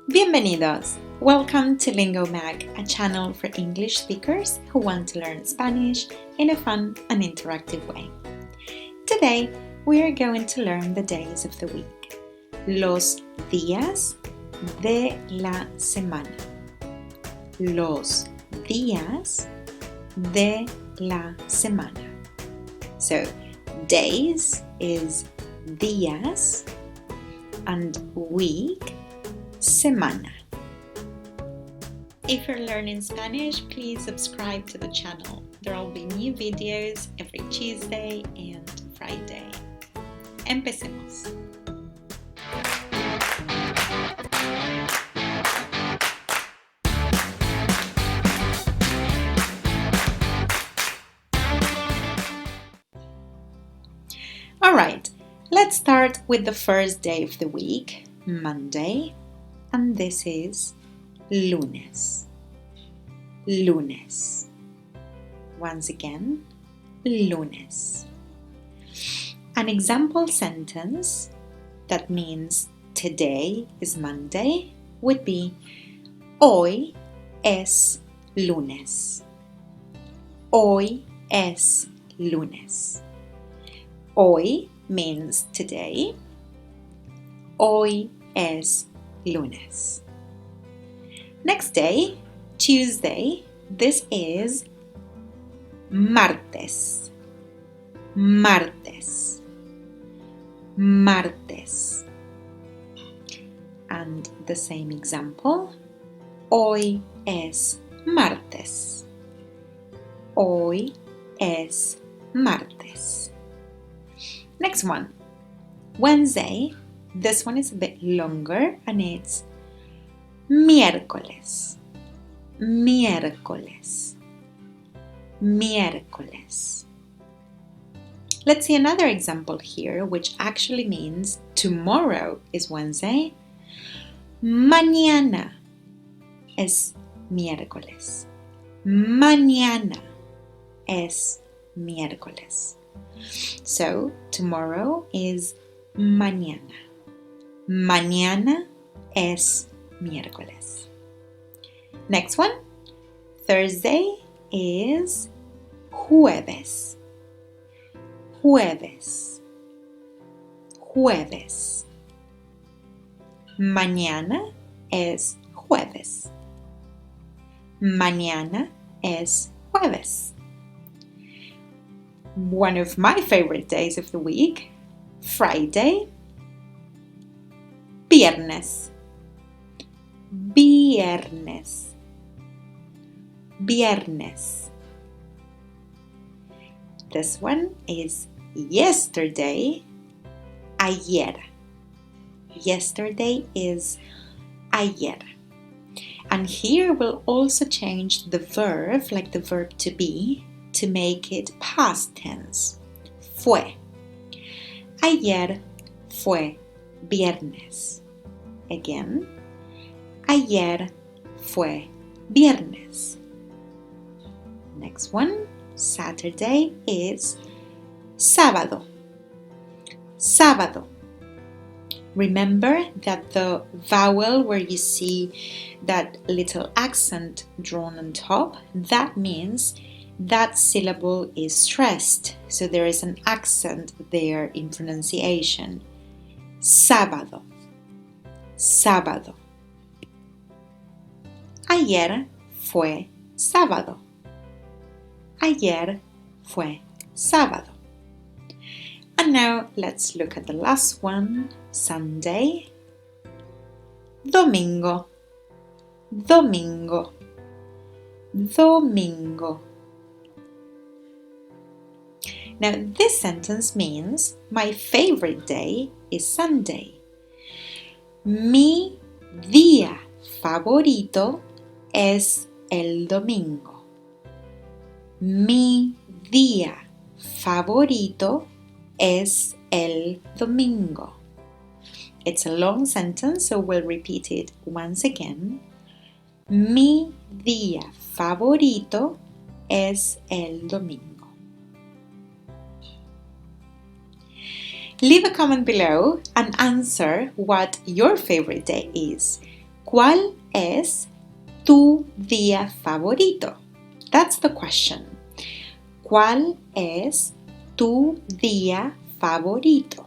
Bienvenidos! Welcome to Lingo Mag, a channel for English speakers who want to learn Spanish in a fun and interactive way. Today, we are going to learn the days of the week. Los días de la semana. Los días de la semana. So, days is días and week, semana. If you're learning Spanish, please subscribe to the channel. There will be new videos every Tuesday and Friday. Empecemos. Alright, let's start with the first day of the week, Monday, and this is lunes. Lunes. Once again, lunes. An example sentence that means today is Monday would be Hoy es lunes. Hoy es lunes. Hoy means today. Hoy es lunes. Next day, Tuesday, this is martes. Martes. Martes. And the same example. Hoy es martes. Hoy es martes. Next one, Wednesday. This one is a bit longer and it's miércoles. Miércoles. Miércoles. Let's see another example here, which actually means tomorrow is Wednesday. Mañana es miércoles. Mañana es miércoles. So, tomorrow is mañana. Mañana es miércoles. Next one, Thursday is jueves. Jueves. Jueves. Mañana es jueves. Mañana es jueves. One of my favorite days of the week, Friday, viernes. Viernes. Viernes. This one is yesterday, ayer. Yesterday is ayer. And here we'll also change the verb, like the verb to be, to make it past tense. Fue. Ayer fue viernes. Again. Ayer fue viernes. Next one, Saturday is sábado. Sábado. Remember that the vowel where you see that little accent drawn on top, that means that syllable is stressed. So there is an accent there in pronunciation. Sábado. Sábado. Ayer fue sábado. Ayer fue sábado. And now let's look at the last one, Sunday. Domingo. Domingo. Domingo. Now this sentence means my favorite day is Sunday. Mi día favorito es el domingo. Mi día favorito es el domingo. It's a long sentence, so we'll repeat it once again. Mi día favorito es el domingo. Leave a comment below and answer what your favorite day is. ¿Cuál es tu día favorito? That's the question. ¿Cuál es tu día favorito?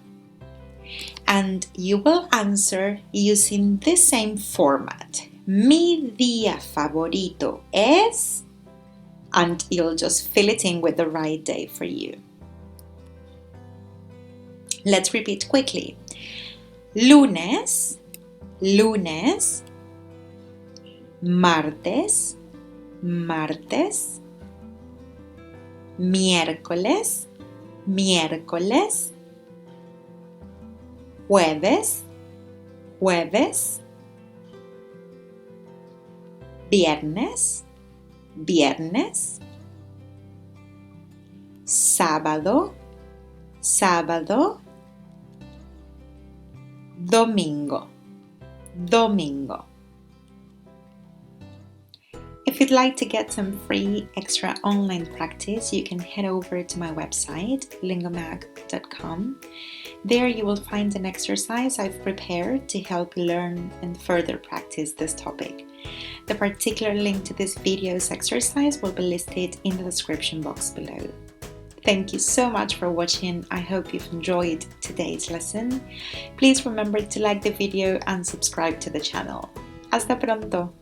And you will answer using the same format. Mi día favorito es, and you'll just fill it in with the right day for you. Let's repeat quickly. Lunes, lunes. Martes, martes. Miércoles, miércoles. Jueves, jueves. Viernes, viernes. Sábado, sábado. Domingo, domingo. If you'd like to get some free extra online practice, you can head over to my website, lingomag.com. There you will find an exercise I've prepared to help learn and further practice this topic. The particular link to this video's exercise will be listed in the description box below. Thank you so much for watching. I hope you've enjoyed today's lesson. Please remember to like the video and subscribe to the channel. Hasta pronto!